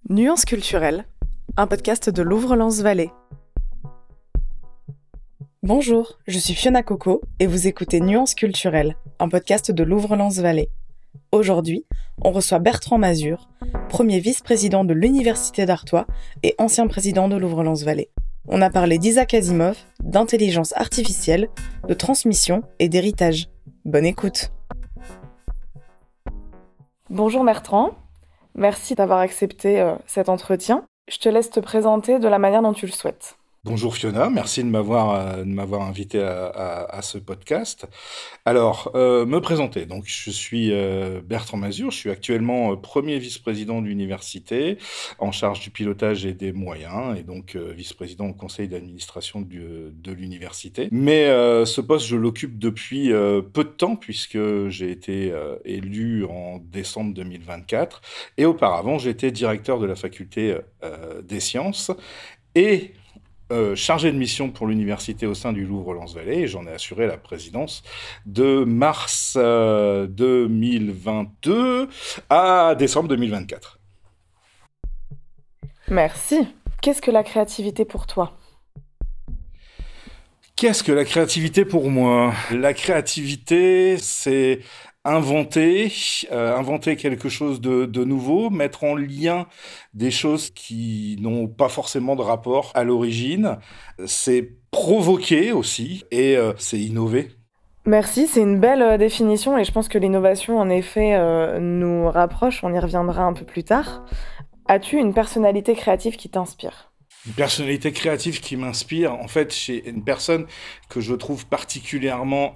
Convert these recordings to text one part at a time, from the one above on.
Nuances culturelles, un podcast de Louvre-Lens-Vallée. Bonjour, je suis Fiona Coco et vous écoutez Nuances culturelles, un podcast de Louvre-Lens-Vallée. Aujourd'hui, on reçoit Bertrand Mazure, premier vice-président de l'Université d'Artois et ancien président de Louvre-Lens-Vallée. On a parlé d'Isaac Asimov, d'intelligence artificielle, de transmission et d'héritage. Bonne écoute. Bonjour Bertrand. Merci d'avoir accepté cet entretien. Je te laisse te présenter de la manière dont tu le souhaites. Bonjour Fiona, merci de m'avoir invité à ce podcast. Alors, me présenter. Donc, je suis Bertrand Mazure, je suis actuellement premier vice-président de l'université, en charge du pilotage et des moyens, et donc vice-président au conseil d'administration de l'université. Mais ce poste, je l'occupe depuis peu de temps, puisque j'ai été élu en décembre 2024, et auparavant, j'étais directeur de la faculté des sciences, et chargé de mission pour l'université au sein du Louvre-Lens-Vallée, et j'en ai assuré la présidence de mars 2022 à décembre 2024. Merci. Qu'est-ce que la créativité pour toi ? Qu'est-ce que la créativité pour moi ? La créativité, c'est inventer quelque chose de nouveau, mettre en lien des choses qui n'ont pas forcément de rapport à l'origine. C'est provoquer aussi et c'est innover. Merci, c'est une belle définition et je pense que l'innovation, en effet, nous rapproche. On y reviendra un peu plus tard. As-tu une personnalité créative qui t'inspire ? Une personnalité créative qui m'inspire, en fait, c'est une personne que je trouve particulièrement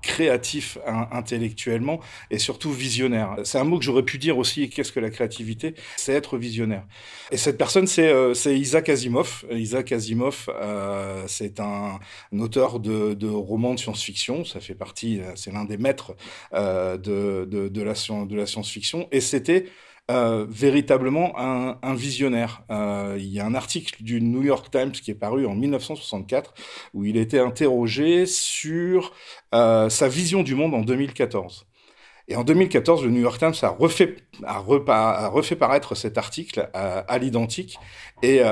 créatif intellectuellement et surtout visionnaire. C'est un mot que j'aurais pu dire aussi, qu'est-ce que la créativité ? C'est être visionnaire. Et cette personne, c'est Isaac Asimov. Isaac Asimov, c'est un auteur de romans de science-fiction. Ça fait partie, c'est l'un des maîtres de la science-fiction. Et c'était véritablement un visionnaire. Il y a un article du New York Times qui est paru en 1964 où il était interrogé sur sa vision du monde en 2014. Et en 2014, le New York Times a refait paraître cet article à l'identique. Et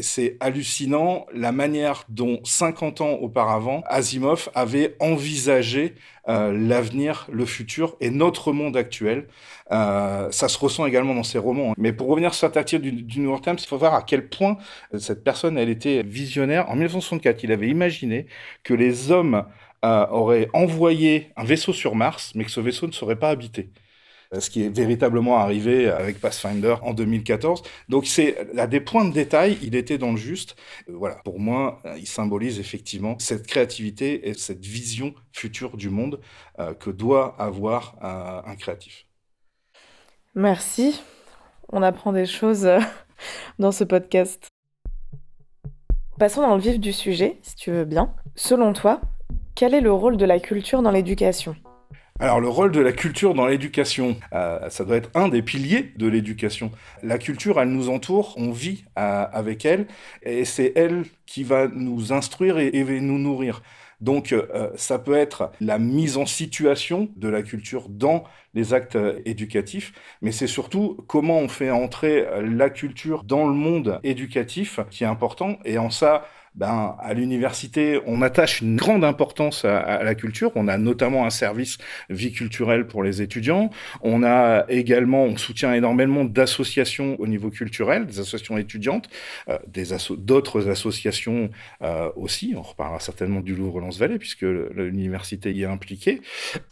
c'est hallucinant la manière dont 50 ans auparavant, Asimov avait envisagé l'avenir, le futur et notre monde actuel. Ça se ressent également dans ses romans. Mais pour revenir sur cet article du New York Times, il faut voir à quel point cette personne, elle était visionnaire. En 1964, il avait imaginé que les hommes aurait envoyé un vaisseau sur Mars, mais que ce vaisseau ne serait pas habité. Ce qui est véritablement arrivé avec Pathfinder en 2014. Donc à des points de détail, il était dans le juste. Voilà, pour moi, il symbolise effectivement cette créativité et cette vision future du monde que doit avoir un créatif. Merci. On apprend des choses dans ce podcast. Passons dans le vif du sujet, si tu veux bien. Selon toi, quel est le rôle de la culture dans l'éducation ? Alors, le rôle de la culture dans l'éducation, ça doit être un des piliers de l'éducation. La culture, elle nous entoure, on vit avec elle, et c'est elle qui va nous instruire et nous nourrir. Donc, ça peut être la mise en situation de la culture dans les actes éducatifs, mais c'est surtout comment on fait entrer la culture dans le monde éducatif qui est important, et en ça, à l'université, on attache une grande importance à la culture. On a notamment un service vie culturelle pour les étudiants. On soutient énormément d'associations au niveau culturel, des associations étudiantes, d'autres associations aussi. On reparlera certainement du Louvre-Lens-Vallée puisque l'université y est impliquée.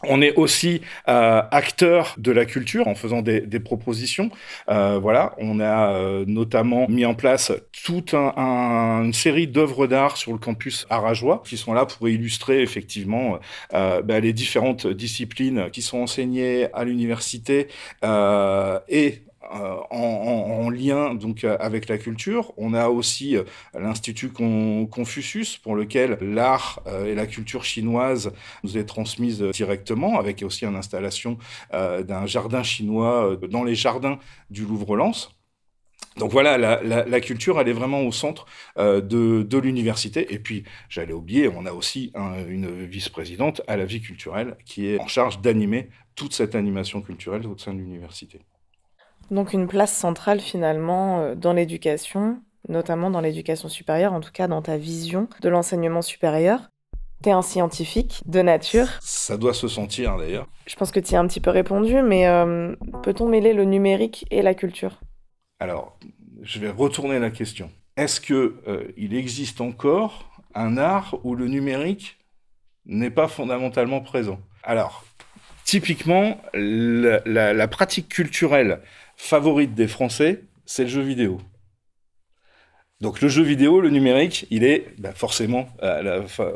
On est aussi acteur de la culture en faisant des propositions. On a notamment mis en place toute une série d'œuvres d'art sur le campus arageois qui sont là pour illustrer effectivement les différentes disciplines qui sont enseignées à l'université et en lien donc avec la culture. On a aussi l'Institut Confucius pour lequel l'art et la culture chinoise nous est transmise directement, avec aussi une installation d'un jardin chinois dans les jardins du Louvre-Lens. Donc voilà, la culture, elle est vraiment au centre de l'université. Et puis, j'allais oublier, on a aussi une vice-présidente à la vie culturelle qui est en charge d'animer toute cette animation culturelle au sein de l'université. Donc une place centrale finalement dans l'éducation, notamment dans l'éducation supérieure, en tout cas dans ta vision de l'enseignement supérieur. T'es un scientifique de nature. Ça doit se sentir d'ailleurs. Je pense que tu y as un petit peu répondu, mais peut-on mêler le numérique et la culture? Alors, je vais retourner la question. Est-ce que il existe encore un art où le numérique n'est pas fondamentalement présent? Alors, typiquement, la pratique culturelle favorite des Français, c'est le jeu vidéo. Donc le jeu vidéo, le numérique, il est forcément,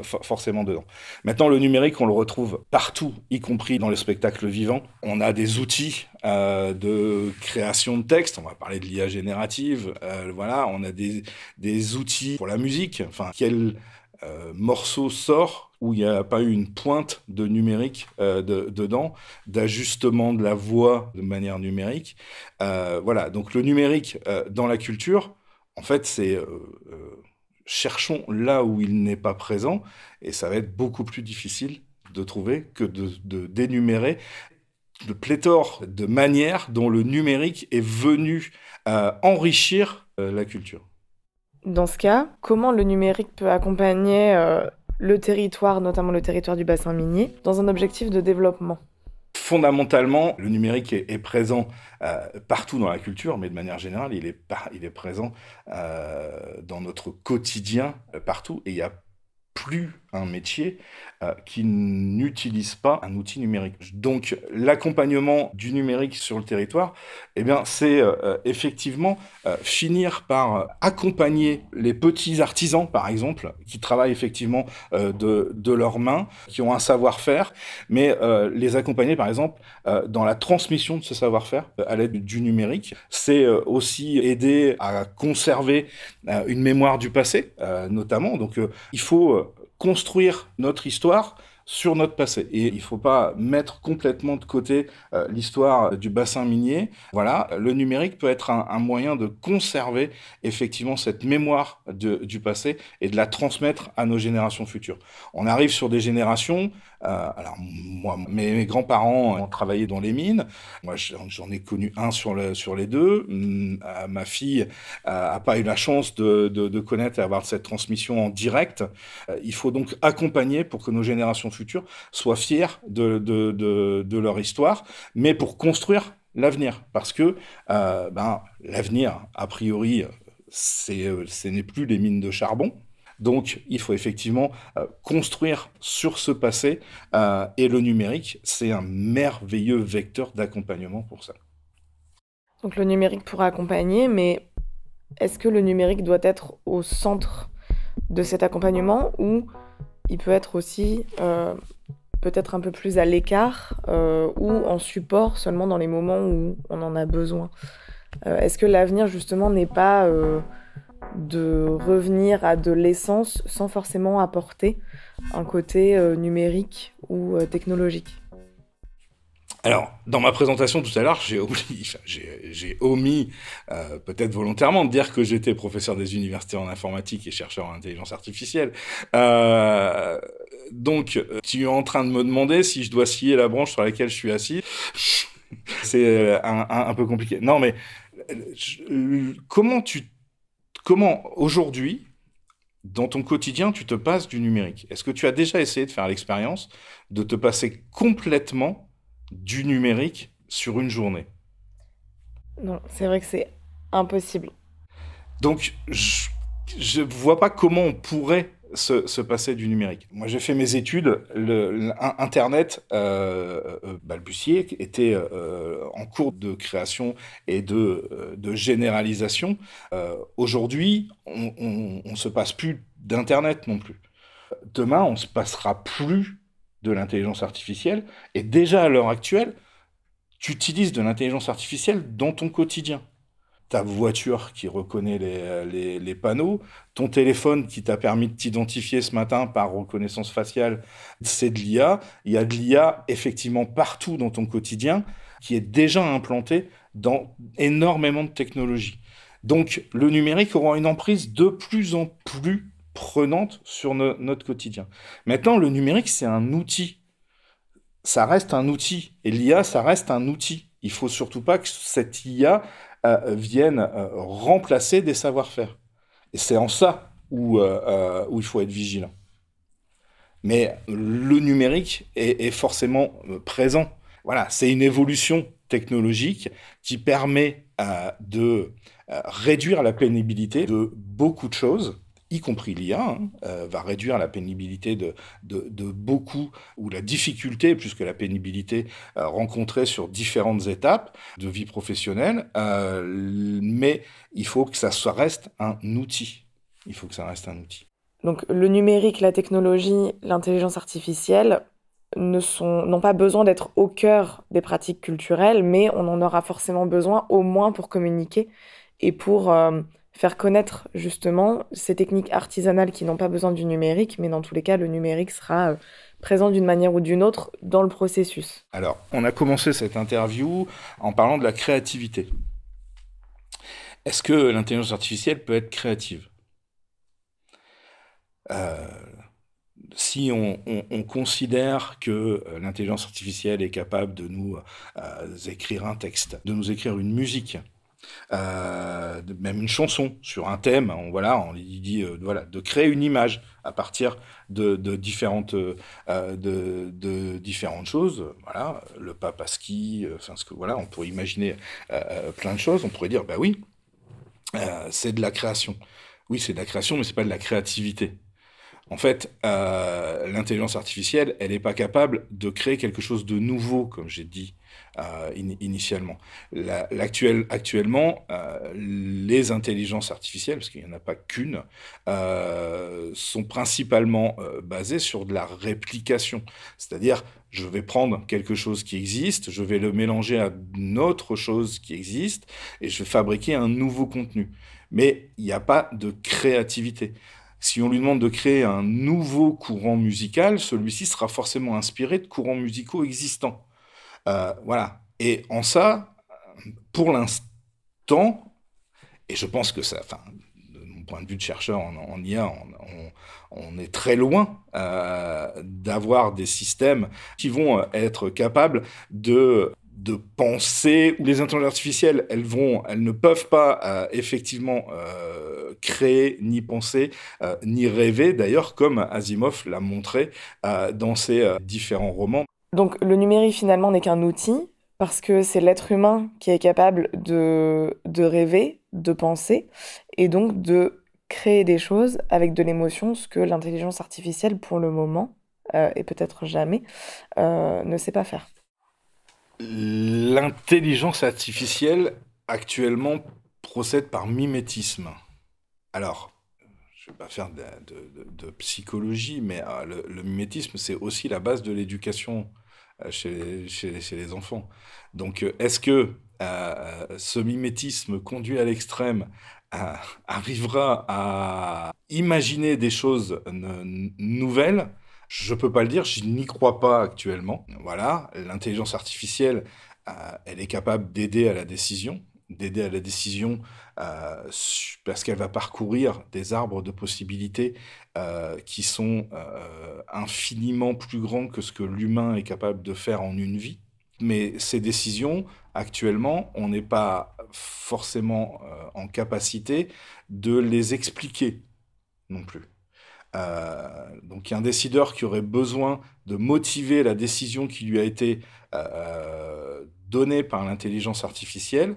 forcément dedans. Maintenant, le numérique, on le retrouve partout, y compris dans le spectacle vivant. On a des outils de création de texte, on va parler de l'IA générative, voilà, on a des outils pour la musique. Enfin, quel morceau sort où il n'y a pas eu une pointe de numérique dedans, d'ajustement de la voix de manière numérique. Voilà, donc le numérique dans la culture, en fait, c'est cherchons là où il n'est pas présent, et ça va être beaucoup plus difficile de trouver que d'énumérer de pléthore de manières dont le numérique est venu enrichir la culture. Dans ce cas, comment le numérique peut accompagner le territoire, notamment le territoire du bassin minier, dans un objectif de développement? Fondamentalement, le numérique est présent partout dans la culture, mais de manière générale, il est présent dans notre quotidien partout. Et il n'y a plus un métier qui n'utilise pas un outil numérique. Donc, l'accompagnement du numérique sur le territoire, eh bien, c'est effectivement finir par accompagner les petits artisans, par exemple, qui travaillent effectivement de leurs mains, qui ont un savoir-faire, mais les accompagner, par exemple, dans la transmission de ce savoir-faire à l'aide du numérique. C'est aussi aider à conserver une mémoire du passé, notamment. Donc, il faut construire notre histoire sur notre passé. Et il ne faut pas mettre complètement de côté l'histoire du bassin minier. Voilà, le numérique peut être un moyen de conserver effectivement cette mémoire du passé et de la transmettre à nos générations futures. On arrive sur des générations, alors moi, mes grands-parents ont travaillé dans les mines, moi j'en ai connu un sur les deux. Ma fille n'a pas eu la chance de connaître et avoir cette transmission en direct. Il faut donc accompagner pour que nos générations futures soient fiers de leur histoire, mais pour construire l'avenir. Parce que l'avenir, a priori, ce n'est plus les mines de charbon. Donc, il faut effectivement construire sur ce passé, et le numérique, c'est un merveilleux vecteur d'accompagnement pour ça. Donc le numérique pourra accompagner, mais est-ce que le numérique doit être au centre de cet accompagnement ou il peut être aussi peut-être un peu plus à l'écart ou en support seulement dans les moments où on en a besoin? Est-ce que l'avenir justement n'est pas de revenir à de l'essence sans forcément apporter un côté numérique ou technologique? Alors, dans ma présentation tout à l'heure, j'ai omis, peut-être volontairement, de dire que j'étais professeur des universités en informatique et chercheur en intelligence artificielle. Donc, tu es en train de me demander si je dois scier la branche sur laquelle je suis assis. C'est un peu compliqué. Non, mais comment aujourd'hui, dans ton quotidien, tu te passes du numérique? Est-ce que tu as déjà essayé de faire l'expérience de te passer complètement du numérique sur une journée? Non, c'est vrai que c'est impossible. Donc, je vois pas comment on pourrait se passer du numérique. Moi, j'ai fait mes études, Internet balbutiait, était en cours de création et de généralisation. Aujourd'hui, on se passe plus d'Internet non plus. Demain, on se passera plus de l'intelligence artificielle. Et déjà, à l'heure actuelle, tu utilises de l'intelligence artificielle dans ton quotidien. Ta voiture qui reconnaît les panneaux, ton téléphone qui t'a permis de t'identifier ce matin par reconnaissance faciale, c'est de l'IA. Il y a de l'IA effectivement partout dans ton quotidien qui est déjà implanté dans énormément de technologies. Donc le numérique aura une emprise de plus en plus prenante sur notre quotidien. Maintenant, le numérique, c'est un outil. Ça reste un outil. Et l'IA, ça reste un outil. Il faut surtout pas que cette IA vienne remplacer des savoir-faire. Et c'est en ça où il faut être vigilant. Mais le numérique est forcément présent. Voilà, c'est une évolution technologique qui permet de réduire la pénibilité de beaucoup de choses, y compris l'IA, va réduire la pénibilité de beaucoup, ou la difficulté, plus que la pénibilité, rencontrée sur différentes étapes de vie professionnelle, mais il faut que ça reste un outil. Il faut que ça reste un outil. Donc le numérique, la technologie, l'intelligence artificielle n'ont pas besoin d'être au cœur des pratiques culturelles, mais on en aura forcément besoin au moins pour communiquer et pour faire connaître justement ces techniques artisanales qui n'ont pas besoin du numérique, mais dans tous les cas, le numérique sera présent d'une manière ou d'une autre dans le processus. Alors, on a commencé cette interview en parlant de la créativité. Est-ce que l'intelligence artificielle peut être créative ? Si on considère que l'intelligence artificielle est capable de nous écrire un texte, de nous écrire une musique, même une chanson sur un thème, on lui dit de créer une image à partir de différentes choses, voilà, le pape à ski, on pourrait imaginer plein de choses, on pourrait dire bah oui, c'est de la création. Oui, c'est de la création, mais c'est pas de la créativité. En fait, l'intelligence artificielle, elle n'est pas capable de créer quelque chose de nouveau, comme j'ai dit initialement. Actuellement, les intelligences artificielles, parce qu'il n'y en a pas qu'une, sont principalement basées sur de la réplication. C'est-à-dire, je vais prendre quelque chose qui existe, je vais le mélanger à une autre chose qui existe, et je vais fabriquer un nouveau contenu. Mais il n'y a pas de créativité. Si on lui demande de créer un nouveau courant musical, celui-ci sera forcément inspiré de courants musicaux existants. Voilà. Et en ça, pour l'instant, et je pense que ça, de mon point de vue de chercheur en IA, on est très loin d'avoir des systèmes qui vont être capables de penser, où les intelligences artificielles, elles ne peuvent pas effectivement créer, ni penser, ni rêver, d'ailleurs, comme Asimov l'a montré dans ses différents romans. Donc le numérique finalement n'est qu'un outil, parce que c'est l'être humain qui est capable de rêver, de penser, et donc de créer des choses avec de l'émotion, ce que l'intelligence artificielle, pour le moment, et peut-être jamais, ne sait pas faire. L'intelligence artificielle, actuellement, procède par mimétisme. Alors, je ne vais pas faire de psychologie, mais le mimétisme, c'est aussi la base de l'éducation chez les enfants. Donc, est-ce que ce mimétisme conduit à l'extrême arrivera à imaginer des choses nouvelles ? Je peux pas le dire, je n'y crois pas actuellement. Voilà, l'intelligence artificielle, elle est capable d'aider à la décision, parce qu'elle va parcourir des arbres de possibilités qui sont infiniment plus grands que ce que l'humain est capable de faire en une vie. Mais ces décisions, actuellement, on n'est pas forcément en capacité de les expliquer non plus. Donc, un décideur qui aurait besoin de motiver la décision qui lui a été donnée par l'intelligence artificielle,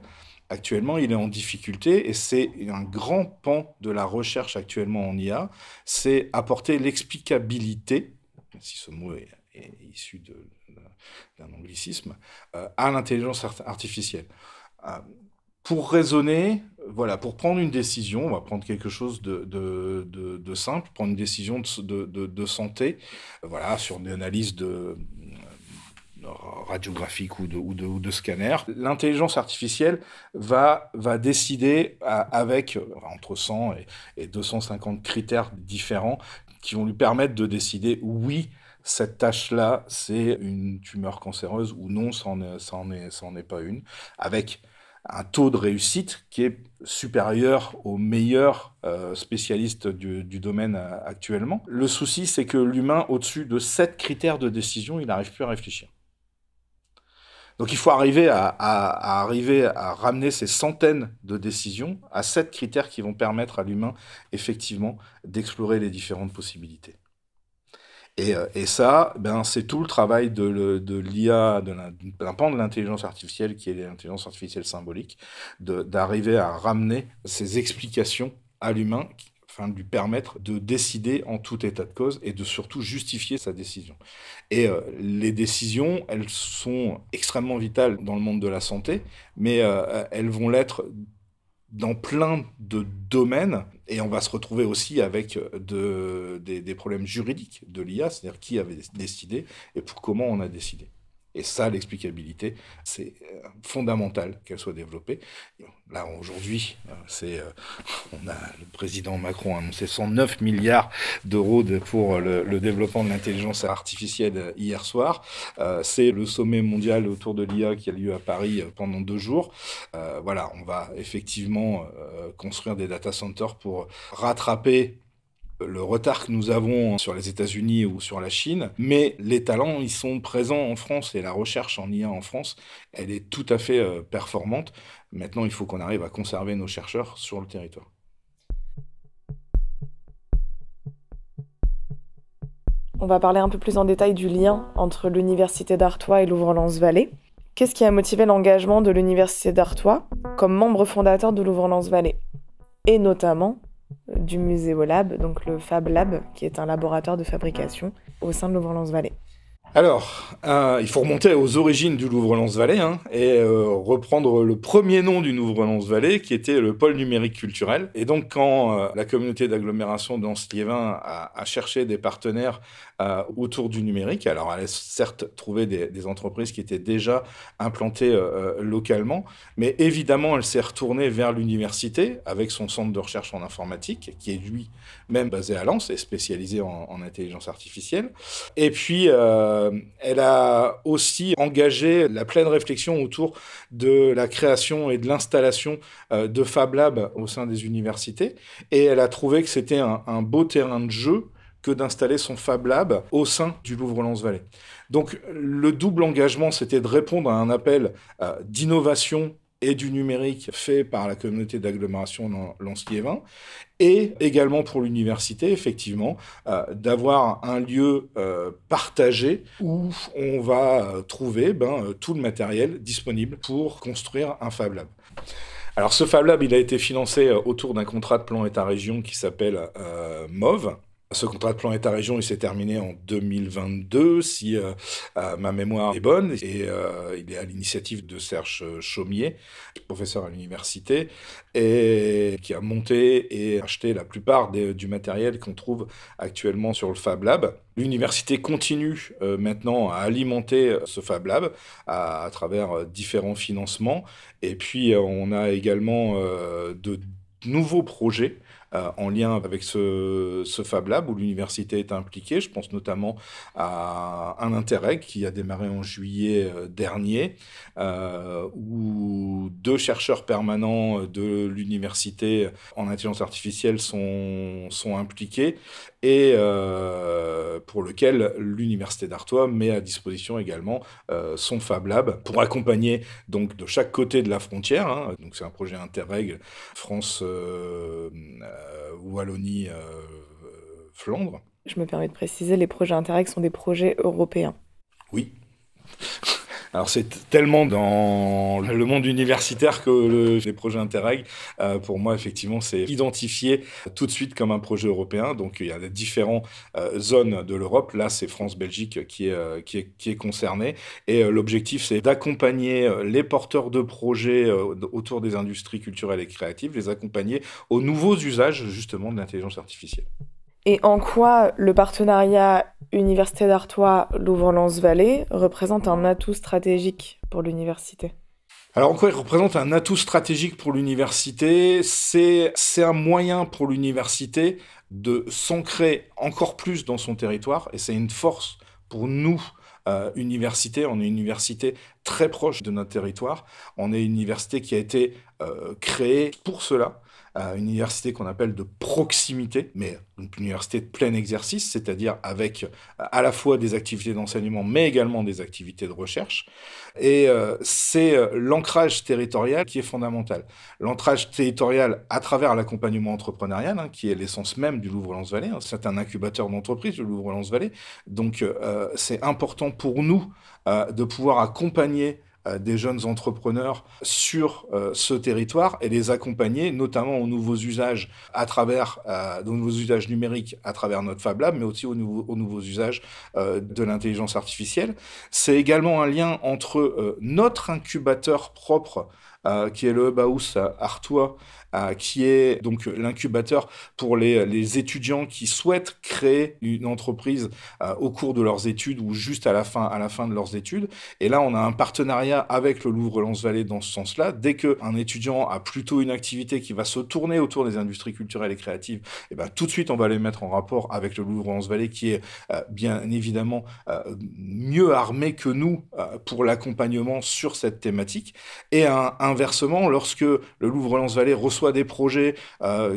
actuellement, il est en difficulté, et c'est un grand pan de la recherche actuellement en IA, c'est apporter l'explicabilité, si ce mot est issu d'un anglicisme, à l'intelligence artificielle. Pour raisonner, voilà, pour prendre une décision, on va prendre quelque chose de simple, prendre une décision de santé, voilà, sur une analyse radiographique ou de scanner. L'intelligence artificielle va décider avec entre 100 et 250 critères différents qui vont lui permettre de décider oui, cette tâche-là, c'est une tumeur cancéreuse, ou non, ça n'en est pas une, avec un taux de réussite qui est supérieur aux meilleurs spécialistes du domaine actuellement. Le souci, c'est que l'humain, au-dessus de 7 critères de décision, il n'arrive plus à réfléchir. Donc il faut arriver à ramener ces centaines de décisions à 7 critères qui vont permettre à l'humain, effectivement, d'explorer les différentes possibilités. Et ça, c'est tout le travail de l'IA, d'un pan de l'intelligence artificielle qui est l'intelligence artificielle symbolique, d'arriver à ramener ces explications à l'humain, afin de lui permettre de décider en tout état de cause et de surtout justifier sa décision. Et les décisions, elles sont extrêmement vitales dans le monde de la santé, mais elles vont l'être dans plein de domaines, et on va se retrouver aussi avec des problèmes juridiques de l'IA, c'est-à-dire qui avait décidé et pour comment on a décidé. Et ça, l'explicabilité, c'est fondamental qu'elle soit développée. Là, aujourd'hui, on a le président Macron a annoncé 109 milliards d'euros pour le développement de l'intelligence artificielle hier soir. C'est le sommet mondial autour de l'IA qui a lieu à Paris pendant 2 jours. Voilà, on va effectivement construire des data centers pour rattraper le retard que nous avons sur les États-Unis ou sur la Chine, mais les talents, ils sont présents en France et la recherche en IA en France, elle est tout à fait performante. Maintenant, il faut qu'on arrive à conserver nos chercheurs sur le territoire. On va parler un peu plus en détail du lien entre l'Université d'Artois et Louvre-Lens-Vallée. Qu'est-ce qui a motivé l'engagement de l'Université d'Artois comme membre fondateur de Louvre-Lens-Vallée, et notamment du Muséolab, donc le Fab Lab, qui est un laboratoire de fabrication au sein de Louvre-Lens-Vallée. Alors, il faut remonter aux origines du Louvre-Lens-Vallée et reprendre le premier nom du Louvre-Lens-Vallée, qui était le pôle numérique culturel. Et donc, quand la communauté d'agglomération d'Ans-Liévin a cherché des partenaires autour du numérique, alors elle a certes trouvé des entreprises qui étaient déjà implantées localement, mais évidemment, elle s'est retournée vers l'université avec son centre de recherche en informatique, qui est lui-même basé à Lens et spécialisé en intelligence artificielle. Et puis, elle a aussi engagé la pleine réflexion autour de la création et de l'installation de Fab Lab au sein des universités. Et elle a trouvé que c'était un beau terrain de jeu que d'installer son Fab Lab au sein du Louvre-Lens-Vallée. Donc le double engagement, c'était de répondre à un appel d'innovation et du numérique fait par la communauté d'agglomération dans Lens-Liévin, et également pour l'université, effectivement, d'avoir un lieu partagé où on va trouver tout le matériel disponible pour construire un Fab Lab. Alors ce Fab Lab, il a été financé autour d'un contrat de plan État-région qui s'appelle MOV. Ce contrat de plan État-région, il s'est terminé en 2022, si ma mémoire est bonne. Et il est à l'initiative de Serge Chaumier, professeur à l'université, et qui a monté et acheté la plupart du matériel qu'on trouve actuellement sur le Fab Lab. L'université continue maintenant à alimenter ce Fab Lab à travers différents financements. Et puis, on a également de nouveaux projets en lien avec ce Fab Lab où l'université est impliquée. Je pense notamment à un Interreg qui a démarré en juillet dernier, où 2 chercheurs permanents de l'université en intelligence artificielle sont impliqués, et pour lequel l'Université d'Artois met à disposition également son Fab Lab pour accompagner donc de chaque côté de la frontière. Donc c'est un projet Interreg France Wallonie Flandre. Je me permets de préciser, les projets Interreg sont des projets européens. Oui. Alors c'est tellement dans le monde universitaire que les projets Interreg, pour moi effectivement, c'est identifié tout de suite comme un projet européen. Donc il y a différentes zones de l'Europe. Là, c'est France-Belgique qui est concernée. Et l'objectif, c'est d'accompagner les porteurs de projets autour des industries culturelles et créatives, les accompagner aux nouveaux usages justement de l'intelligence artificielle. Et en quoi le partenariat Université d'Artois Louvre-Lens-Vallée représente un atout stratégique pour l'université ? Alors en quoi il représente un atout stratégique pour l'université ? C'est un moyen pour l'université de s'ancrer encore plus dans son territoire, et c'est une force pour nous, université. On est une université très proche de notre territoire. On est une université qui a été créée pour cela. Une université qu'on appelle de proximité, mais une université de plein exercice, c'est-à-dire avec à la fois des activités d'enseignement, mais également des activités de recherche. Et c'est l'ancrage territorial qui est fondamental. L'ancrage territorial à travers l'accompagnement entrepreneurial, qui est l'essence même du Louvre-Lens-Vallée. C'est un incubateur d'entreprise, le Louvre-Lens-Vallée. Donc c'est important pour nous de pouvoir accompagner des jeunes entrepreneurs sur ce territoire et les accompagner notamment aux nouveaux usages aux nouveaux usages numériques à travers notre Fab Lab, mais aussi aux nouveaux usages de l'intelligence artificielle. C'est également un lien entre notre incubateur propre qui est le Hub House Artois, qui est donc l'incubateur pour les étudiants qui souhaitent créer une entreprise au cours de leurs études ou juste à la fin de leurs études. Et là, on a un partenariat avec le Louvre-Lens-Vallée dans ce sens-là. Dès qu'un étudiant a plutôt une activité qui va se tourner autour des industries culturelles et créatives, et ben, tout de suite, on va les mettre en rapport avec le Louvre-Lens-Vallée qui est bien évidemment mieux armé que nous pour l'accompagnement sur cette thématique. Et inversement, lorsque le Louvre-Lens-Vallée reçoit des projets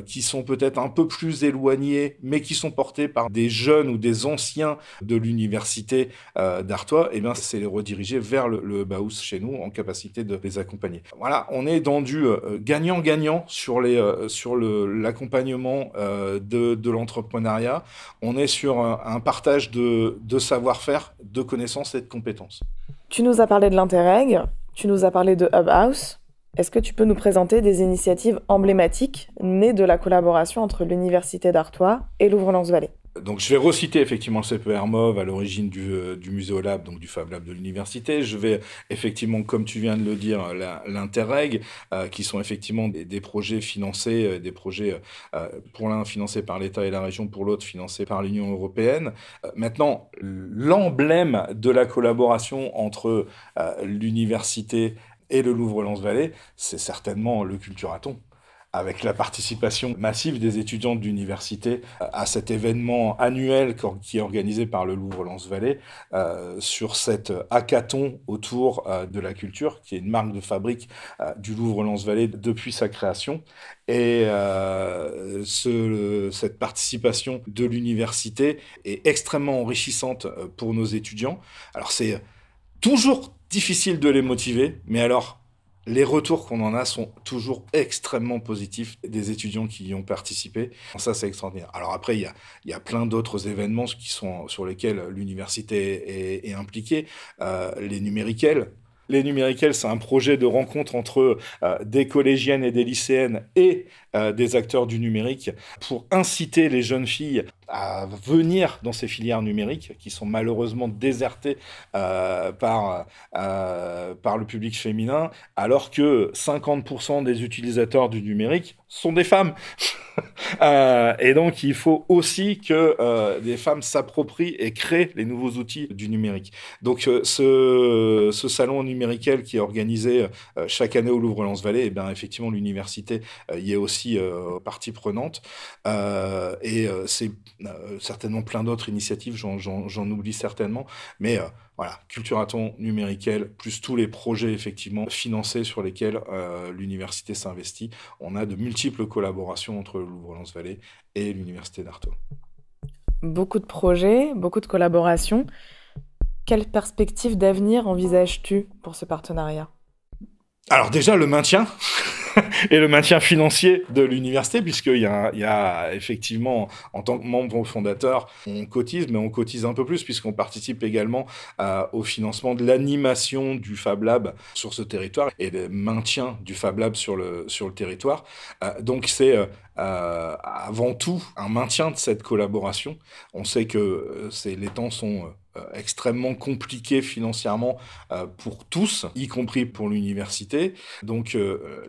qui sont peut-être un peu plus éloignés, mais qui sont portés par des jeunes ou des anciens de l'université d'Artois, et bien c'est les rediriger vers le Baous chez nous, en capacité de les accompagner. Voilà, on est dans du gagnant-gagnant sur l'accompagnement de l'entrepreneuriat. On est sur un partage de savoir-faire, de connaissances et de compétences. Tu nous as parlé de l'Interreg, tu nous as parlé de Hub House. Est-ce que tu peux nous présenter des initiatives emblématiques nées de la collaboration entre l'Université d'Artois et Louvre-Lens-Vallée ? Donc, je vais reciter effectivement le CPR MOV à l'origine du Muséolab, donc du Fab Lab de l'université. Je vais effectivement, comme tu viens de le dire, l'Interreg, qui sont effectivement des projets financés, des projets pour l'un financés par l'État et la région, pour l'autre financés par l'Union européenne. Maintenant, l'emblème de la collaboration entre l'université et le Louvre-Lens-Vallée, c'est certainement le Culturathon, avec la participation massive des étudiants de l'université à cet événement annuel qui est organisé par le Louvre-Lens-Vallée sur cet hackathon autour de la culture, qui est une marque de fabrique du Louvre-Lens-Vallée depuis sa création. Et cette participation de l'université est extrêmement enrichissante pour nos étudiants. Alors c'est toujours difficile de les motiver, mais alors les retours qu'on en a sont toujours extrêmement positifs des étudiants qui y ont participé. Ça, c'est extraordinaire. Alors après, il y a plein d'autres événements sur lesquels l'université est impliquée. Les Numéricales. Les Numéricales, c'est un projet de rencontre entre des collégiennes et des lycéennes et des acteurs du numérique pour inciter les jeunes filles à venir dans ces filières numériques qui sont malheureusement désertées par le public féminin, alors que 50% des utilisateurs du numérique sont des femmes. Et donc, il faut aussi que des femmes s'approprient et créent les nouveaux outils du numérique. Donc, ce salon numérical qui est organisé chaque année au Louvre-Lens-Vallée, eh bien, effectivement, l'université y est aussi partie prenante. Et c'est certainement plein d'autres initiatives, j'en oublie certainement, mais voilà, Culturathon, Numérical, plus tous les projets effectivement financés sur lesquels l'université s'investit. On a de multiples collaborations entre le Louvre-Lens-Vallée et l'université d'Artois. Beaucoup de projets, beaucoup de collaborations. Quelle perspective d'avenir envisages-tu pour ce partenariat ? Alors déjà, le maintien et le maintien financier de l'université, puisqu'il y a effectivement, en tant que membre fondateur, on cotise, mais on cotise un peu plus, puisqu'on participe également au financement de l'animation du Fab Lab sur ce territoire et le maintien du Fab Lab sur le territoire. Donc c'est avant tout un maintien de cette collaboration. On sait que les temps sont extrêmement compliqué financièrement pour tous, y compris pour l'université. Donc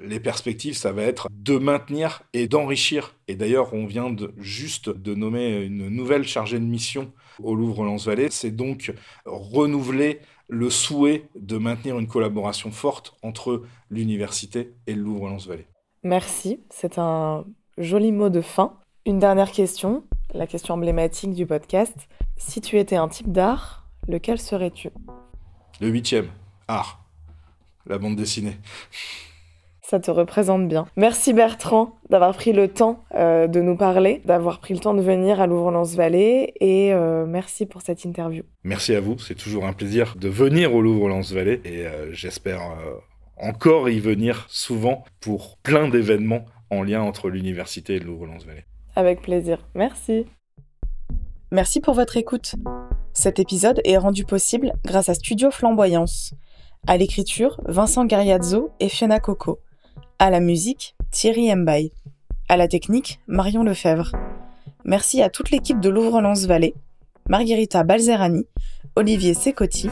les perspectives, ça va être de maintenir et d'enrichir. Et d'ailleurs, on vient juste de nommer une nouvelle chargée de mission au Louvre-Lens-Vallée. C'est donc renouveler le souhait de maintenir une collaboration forte entre l'université et le Louvre-Lens-Vallée. Merci, c'est un joli mot de fin. Une dernière question, la question emblématique du podcast. Si tu étais un type d'art, lequel serais-tu ? Le 8e, art. la bande dessinée. Ça te représente bien. Merci Bertrand d'avoir pris le temps de nous parler, d'avoir pris le temps de venir à Louvre-Lens-Vallée et merci pour cette interview. Merci à vous, c'est toujours un plaisir de venir au Louvre-Lens-Vallée et j'espère encore y venir souvent pour plein d'événements en lien entre l'université et le Louvre-Lens-Vallée. Avec plaisir, merci. Merci pour votre écoute. Cet épisode est rendu possible grâce à Studio Flamboyance. À l'écriture, Vincent Gariazzo et Fiona Coco. À la musique, Thierry Mbaye. À la technique, Marion Lefebvre. Merci à toute l'équipe de Louvre-Lens-Vallée, Margherita Balzerani, Olivier Secotti,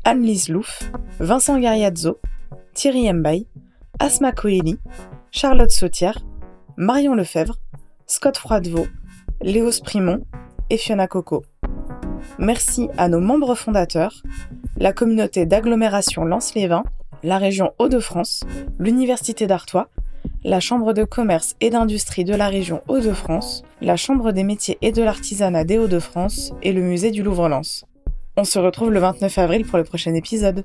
Anne-Lise Louf, Vincent Gariazzo, Thierry Mbaye, Asma Coeli, Charlotte Sautière, Marion Lefebvre, Scott Froidevaux, Léos Primon et Fiona Coco. Merci à nos membres fondateurs, la communauté d'agglomération Lens-les-Vins, la région Hauts-de-France, l'Université d'Artois, la Chambre de commerce et d'industrie de la région Hauts-de-France, la Chambre des métiers et de l'artisanat des Hauts-de-France et le musée du Louvre-Lens. On se retrouve le 29 avril pour le prochain épisode.